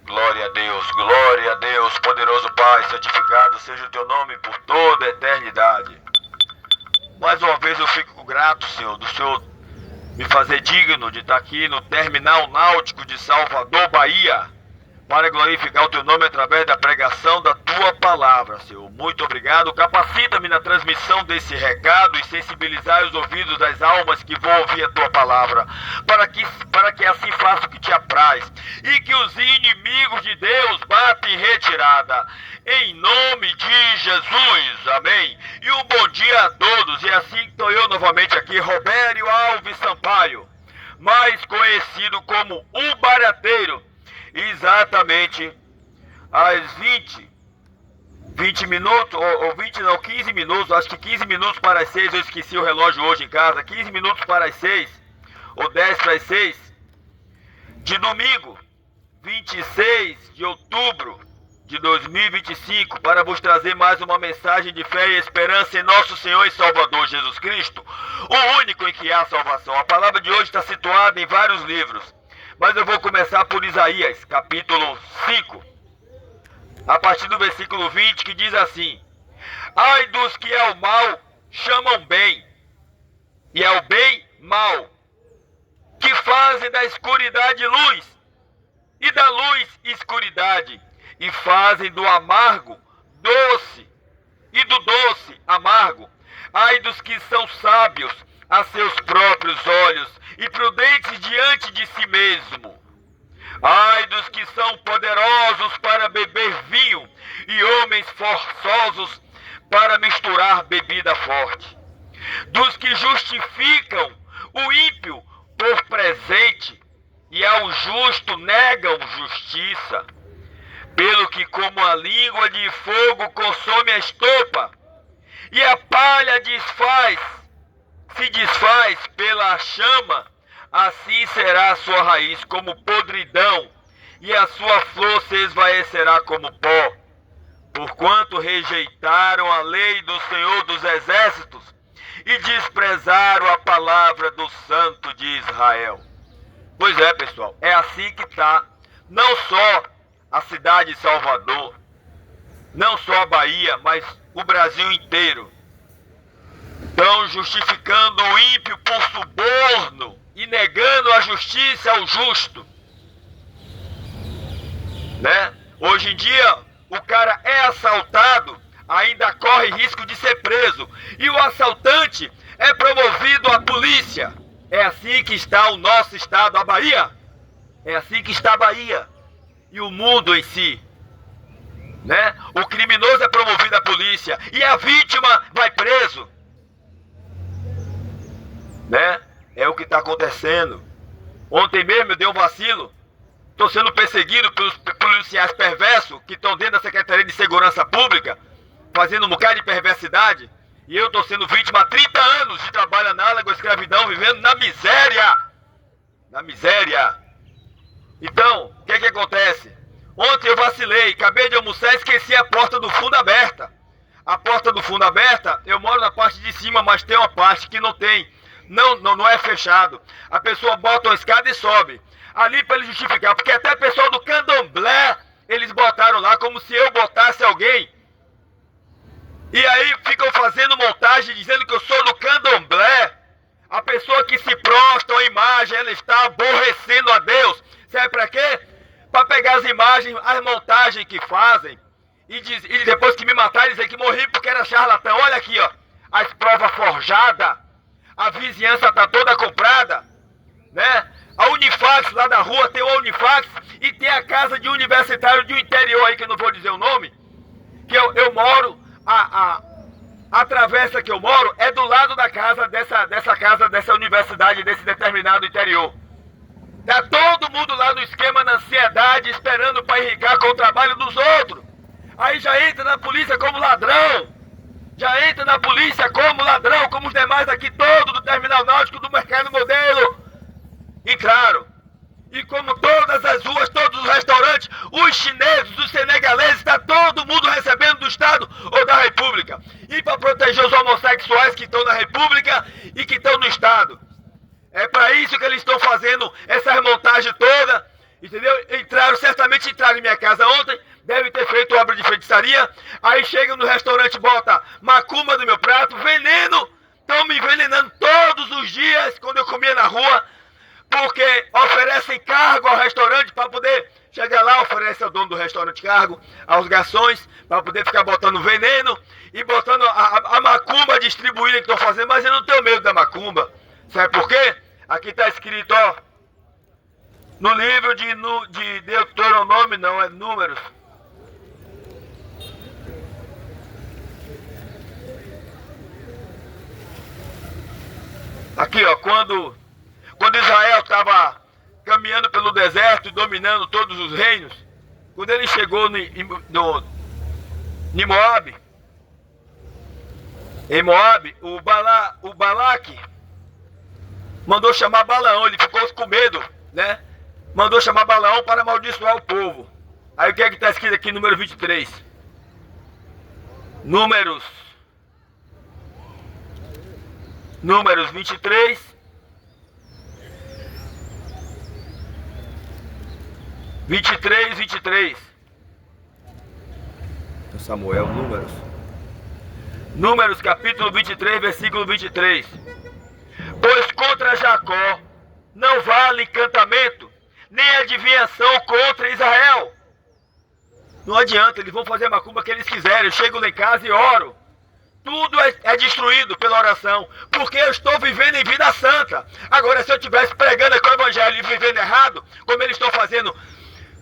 glória a Deus, poderoso Pai, santificado seja o teu nome por toda a eternidade. Mais uma vez eu fico grato, Senhor, do Senhor me fazer digno de estar aqui no Terminal Náutico de Salvador, Bahia, para glorificar o teu nome através da pregação da tua palavra, Senhor. Muito obrigado. Capacita-me na transmissão desse recado e sensibilizar os ouvidos das almas que vão ouvir a tua palavra, para que assim faça o que te apraz e que os inimigos de Deus batam em retirada. Em nome de Jesus, amém. E um bom dia a todos. E assim estou eu novamente aqui, Robério Alves Sampaio, mais conhecido como o Barateiro. Exatamente às 20 minutos, ou 20 não, 15 minutos, acho que 15 minutos para as 6, eu esqueci o relógio hoje em casa, 15 minutos para as 6, ou 10 para as 6, de domingo, 26 de outubro de 2025, para vos trazer mais uma mensagem de fé e esperança em nosso Senhor e Salvador Jesus Cristo, o único em que há salvação. A palavra de hoje está situada em vários livros, mas eu vou começar por Isaías, capítulo 5, a partir do versículo 20, que diz assim: ai dos que ao mal chamam bem, e ao bem mal, que fazem da escuridade luz, e da luz escuridade, e fazem do amargo doce, e do doce amargo. Ai dos que são sábios a seus próprios olhos, e prudentes diante de si mesmo. Ai dos que são poderosos para beber vinho, e homens forçosos para misturar bebida forte. Dos que justificam o ímpio por presente, e ao justo negam justiça. Pelo que como a língua de fogo consome a estopa, e a palha se desfaz pela chama, assim será a sua raiz como podridão, e a sua flor se esvaecerá como pó. Porquanto rejeitaram a lei do Senhor dos Exércitos, e desprezaram a palavra do Santo de Israel. Pois é, pessoal, é assim que está, não só a cidade de Salvador, não só a Bahia, mas o Brasil inteiro. Estão justificando o ímpio por suborno e negando a justiça ao justo, né? Hoje em dia, o cara é assaltado, ainda corre risco de ser preso, e o assaltante é promovido à polícia. É assim que está o nosso estado, a Bahia. É assim que está a Bahia e o mundo em si, né? O criminoso é promovido à polícia e a vítima vai preso, né? É o que está acontecendo. Ontem mesmo eu dei um vacilo. Estou sendo perseguido pelos policiais perversos que estão dentro da Secretaria de Segurança Pública, fazendo um bocado de perversidade. E eu estou sendo vítima há 30 anos de trabalho análogo à escravidão, vivendo na miséria. Na miséria. Então, o que acontece? Ontem eu vacilei, acabei de almoçar e esqueci a porta do fundo aberta. A porta do fundo aberta, eu moro na parte de cima, mas tem uma parte que não tem. Não é fechado. A pessoa bota uma escada e sobe. Ali para ele justificar, porque até o pessoal do candomblé, eles botaram lá como se eu botasse alguém. E aí ficam fazendo montagem dizendo que eu sou do candomblé. A pessoa que se prostra à imagem, ela está aborrecendo a Deus. Sabe para quê? Para pegar as imagens, as montagens que fazem. E depois que me mataram, dizer que morri porque era charlatão. Olha aqui, ó, as provas forjadas. A vizinhança está toda comprada, né? A Unifax lá da rua tem o Unifax e tem a casa de universitário de um interior aí, que eu não vou dizer o nome, que eu moro, a travessa que eu moro é do lado da casa dessa universidade, desse determinado interior. Tá todo mundo lá no esquema, na ansiedade, esperando para irrigar com o trabalho dos outros. Aí já entra na polícia como ladrão. Já entra na polícia como ladrão, como os demais aqui todos do Terminal Náutico, do Mercado Modelo. Entraram. E como todas as ruas, todos os restaurantes, os chineses, os senegaleses, está todo mundo recebendo do Estado ou da República. E para proteger os homossexuais que estão na República e que estão no Estado. É para isso que eles estão fazendo essas montagens todas, entendeu? Certamente entraram entraram em minha casa ontem, devem ter feito obra de feitiçaria. Aí chega no restaurante, bota macumba no meu prato, veneno. Estão me envenenando todos os dias quando eu comia na rua, porque oferecem cargo ao restaurante para poder chegar lá, oferece ao dono do restaurante cargo, aos garçons, para poder ficar botando veneno e botando a macumba distribuída que estão fazendo, mas eu não tenho medo da macumba. Sabe por quê? Aqui está escrito, ó, no livro de Deuteronômio, não, é Números. Aqui, ó, quando Israel estava caminhando pelo deserto e dominando todos os reinos, quando ele chegou em Moabe, o Balaque mandou chamar Balaão, ele ficou com medo, né? Mandou chamar Balaão para amaldiçoar o povo. Aí o que é que está escrito aqui, número 23? Números 23. 23. Samuel, Números capítulo 23, versículo 23. Pois contra Jacó não vale encantamento, nem adivinhação contra Israel. Não adianta, eles vão fazer a macumba que eles quiserem. Eu chego lá em casa e oro. Tudo é destruído pela oração, porque eu estou vivendo em vida santa. Agora, se eu estivesse pregando aqui o evangelho e vivendo errado, como eles estão fazendo,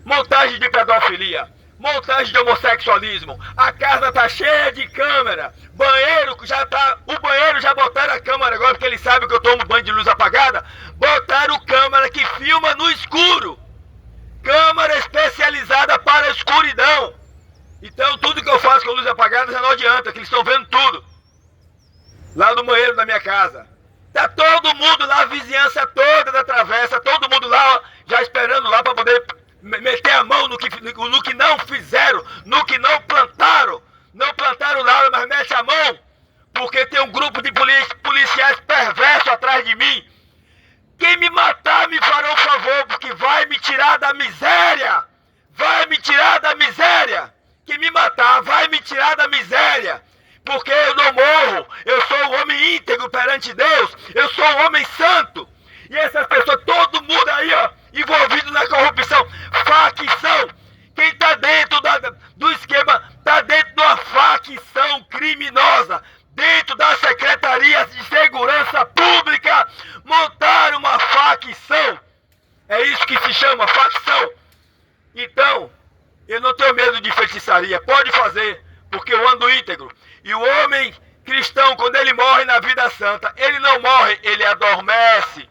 montagem de pedofilia, montagem de homossexualismo, a casa está cheia de câmera, o banheiro já botaram a câmera agora, porque eles sabem que eu tomo banho de luz apagada, botaram câmera que filma no escuro, câmera especializada para a escuridão. Então tudo que eu faço com luz apagada já não adianta, que eles estão vendo tudo. Lá no banheiro da minha casa. Tá todo mundo lá, a vizinhança toda da travessa, todo mundo lá, ó, já esperando lá para poder meter a mão no que não fizeram, no que não plantaram. Não plantaram nada, mas mete a mão, porque tem um grupo de policiais perversos atrás de mim. Quem me matar me fará um favor, porque vai me tirar da miséria. Vai me tirar da miséria. Quem me matar vai me tirar da miséria, porque eu não morro, eu sou um homem íntegro perante Deus, eu sou um homem santo. E essas pessoas, todo mundo aí, ó, envolvido na corrupção, facção. Quem está dentro do esquema, está dentro de uma facção criminosa, dentro da Secretaria de Segurança Pública, montaram uma facção. É isso que se chama facção. Então, eu não tenho medo de feitiçaria, pode fazer, porque eu ando íntegro. E o homem cristão, quando ele morre na vida santa, ele não morre, ele adormece.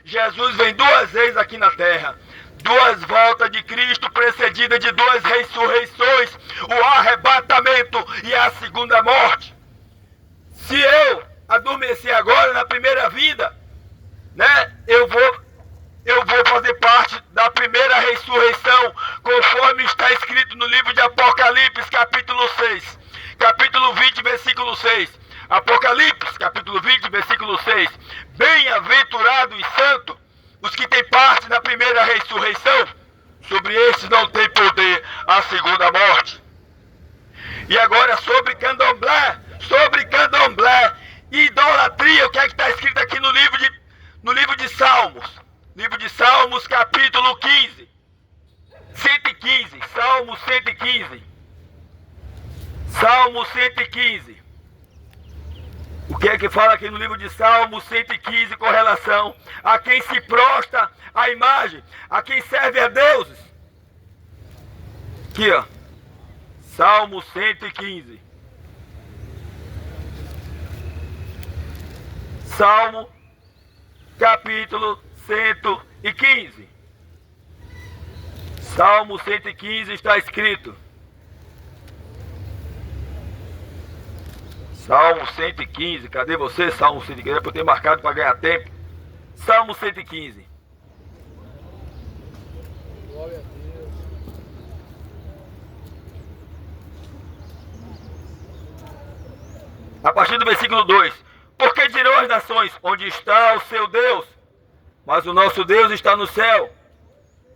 Jesus vem 2 vezes aqui na terra, 2 voltas de Cristo precedidas de 2 ressurreições, o arrebatamento e a segunda morte. Se eu adormecer agora na primeira vinda, né, eu vou fazer parte da primeira ressurreição, conforme está escrito no livro de Apocalipse, capítulo 6, capítulo 20, versículo 6. Apocalipse, capítulo 20, versículo 6. Bem-aventurado e santo os que têm parte na primeira ressurreição, sobre esses não tem poder a segunda morte. E agora sobre candomblé, idolatria, o que é que está escrito aqui no livro de Salmos? Livro de Salmos, capítulo 15. 115, Salmo 115. Salmo 115. O que é que fala aqui no livro de Salmo 115 com relação a quem se prostra à imagem, a quem serve a deuses? Aqui, ó. Salmo 115. Salmo, capítulo 115. Salmo 115 está escrito. Salmo 115, cadê você? Salmo 115, é para eu ter marcado para ganhar tempo. Salmo 115. Glória a Deus. A partir do versículo 2. Porque dirão as nações, onde está o seu Deus? Mas o nosso Deus está no céu.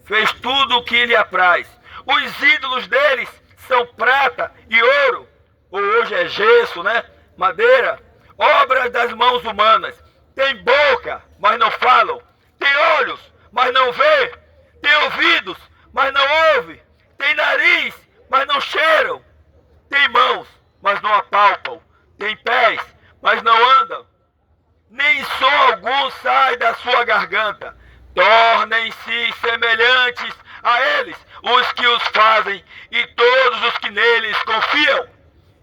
Fez tudo o que lhe apraz. Os ídolos deles são prata e ouro, ou hoje é gesso, né? Madeira, obras das mãos humanas. Tem boca, mas não falam. Tem olhos, mas não vê. Tem ouvidos, mas não ouve. Tem nariz, mas não cheiram. Tem mãos, mas não apalpam. Tem pés, mas não andam. Nem som algum sai da sua garganta. Tornem-se semelhantes a eles os que os fazem e todos os que neles confiam.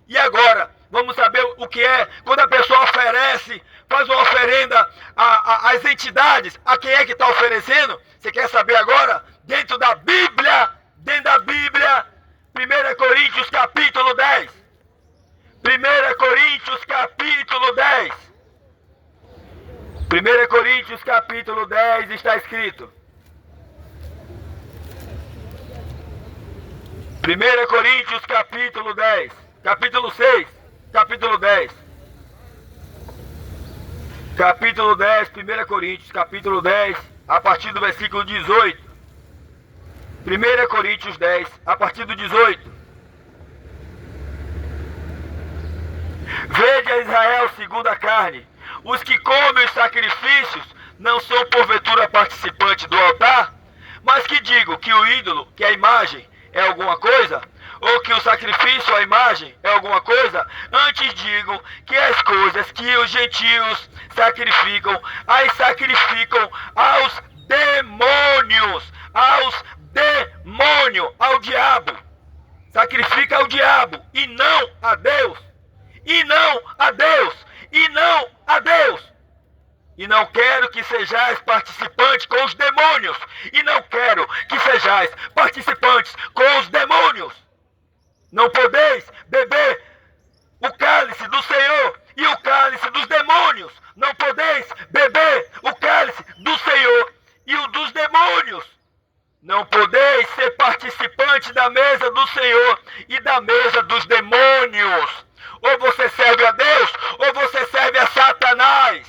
E agora, vamos saber o que é quando a pessoa oferece, faz uma oferenda às entidades. A quem é que está oferecendo? Você quer saber agora? Dentro da Bíblia, 1 Coríntios capítulo 10. 1 Coríntios capítulo 10. 1 Coríntios capítulo 10 está escrito. 1 Coríntios capítulo 10. Capítulo 6. Capítulo 10. Capítulo 10, 1 Coríntios, capítulo 10, a partir do versículo 18. 1 Coríntios 10, a partir do 18. Vede a Israel segundo a carne. Os que comem os sacrifícios não são porventura participantes do altar? Mas que digo que o ídolo, que a imagem, é alguma coisa? Ou que o sacrifício, a imagem, é alguma coisa? Antes digo que as coisas que os gentios sacrificam, as sacrificam aos demônios. Aos demônios, ao diabo. Sacrifica ao diabo e não a Deus. E não a Deus. E não a Deus. E não quero que sejais participantes com os demônios. E não quero que sejais participantes com os demônios. Não podeis beber o cálice do Senhor e o cálice dos demônios. Não podeis beber o cálice do Senhor e o dos demônios. Não podeis ser participante da mesa do Senhor e da mesa dos demônios. Ou você serve a Deus, ou você serve a Satanás.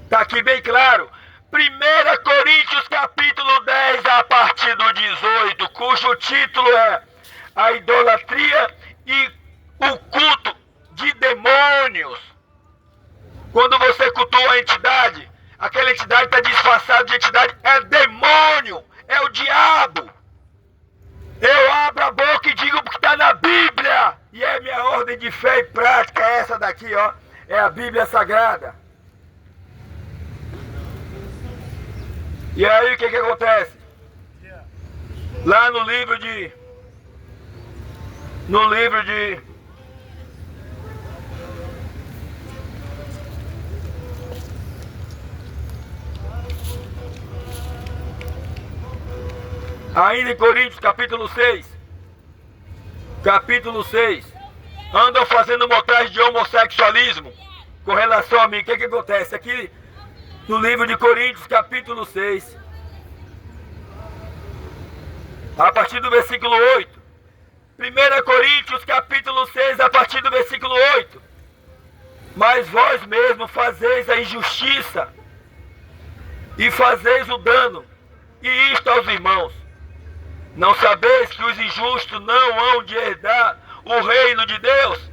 Está aqui bem claro. 1 Coríntios capítulo 10, a partir do 18, cujo título é a idolatria e o culto de demônios. Quando você cultua a entidade, aquela entidade está disfarçada de entidade, é demônio, é o diabo. Eu abro a boca e digo porque está na Bíblia. E é minha ordem de fé e prática, é essa daqui, ó. É a Bíblia Sagrada. E aí o que acontece? Lá no livro de... Ainda em Coríntios, capítulo 6. Capítulo 6. Andam fazendo montagem de homossexualismo com relação a mim. O que acontece? Aqui no livro de Coríntios, capítulo 6. A partir do versículo 8. 1 Coríntios, capítulo 6, a partir do versículo 8. Mas vós mesmo fazeis a injustiça e fazeis o dano, e isto aos irmãos. Não sabeis que os injustos não hão de herdar o reino de Deus?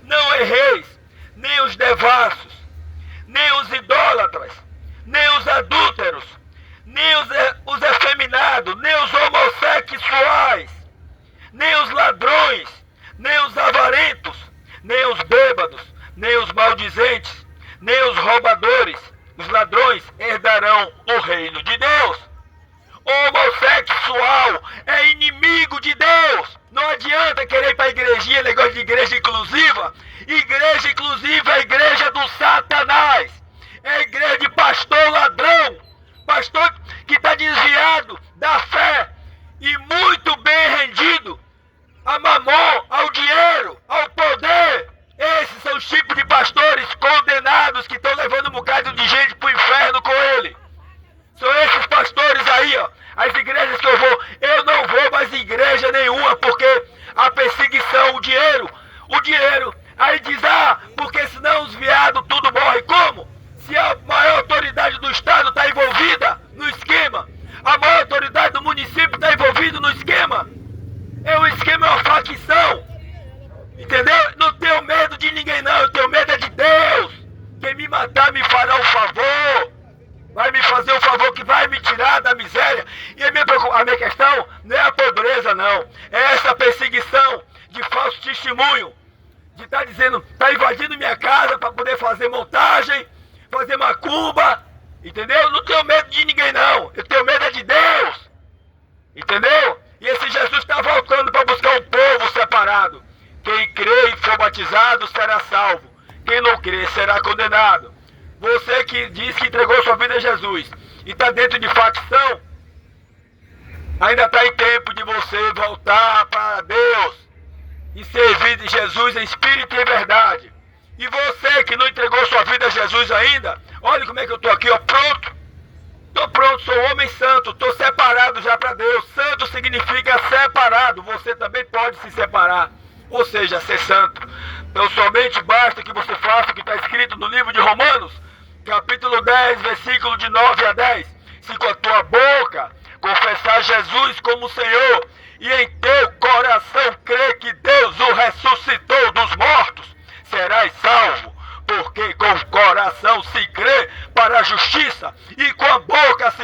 Não erreis, nem os devassos, nem os idólatras, nem os adúlteros, nem os efeminados, nem os homossexuais, nem os ladrões, nem os avarentos, nem os bêbados, nem os maldizentes, nem os roubadores. Os ladrões herdarão o reino de Deus. Homossexual é inimigo de Deus. Não adianta querer ir para a igrejinha, negócio de igreja inclusiva. Igreja inclusiva é a igreja do Satanás. É a igreja de pastor ladrão. Pastor que está desviado da fé e muito bem rendido a mamon, ao dinheiro, ao poder. Esses são os tipos de pastores condenados que estão levando um bocado de gente para o inferno com ele. São esses pastores aí, ó. As igrejas que eu não vou mais em igreja nenhuma, porque a perseguição, o dinheiro, aí diz, porque senão os viados tudo morre. Como? Se a maior autoridade do estado está envolvida no esquema, a maior autoridade do município está envolvida no esquema, a minha questão não é a pobreza, não. É essa perseguição de falso testemunho. De estar dizendo, tá invadindo minha casa para poder fazer montagem, fazer macumba. Entendeu? Eu não tenho medo de ninguém, não. Eu tenho medo é de Deus. Entendeu? E esse Jesus está voltando para buscar um povo separado. Quem crê e for batizado será salvo. Quem não crê será condenado. Você que diz que entregou sua vida a Jesus e está dentro de facção, ainda está em tempo de você voltar para Deus e servir de Jesus em espírito e em verdade. E você que não entregou sua vida a Jesus ainda, olha como é que eu estou aqui, ó, pronto. Estou pronto, sou homem santo, estou separado já para Deus. Santo significa separado, você também pode se separar, ou seja, ser santo. Então somente basta que você faça o que está escrito no livro de Romanos, capítulo 10, versículo de 9 a 10. Se com a tua boca confessar Jesus como Senhor e em teu coração crer que Deus o ressuscitou dos mortos, serás salvo. Porque com o coração se crê para a justiça e com a boca se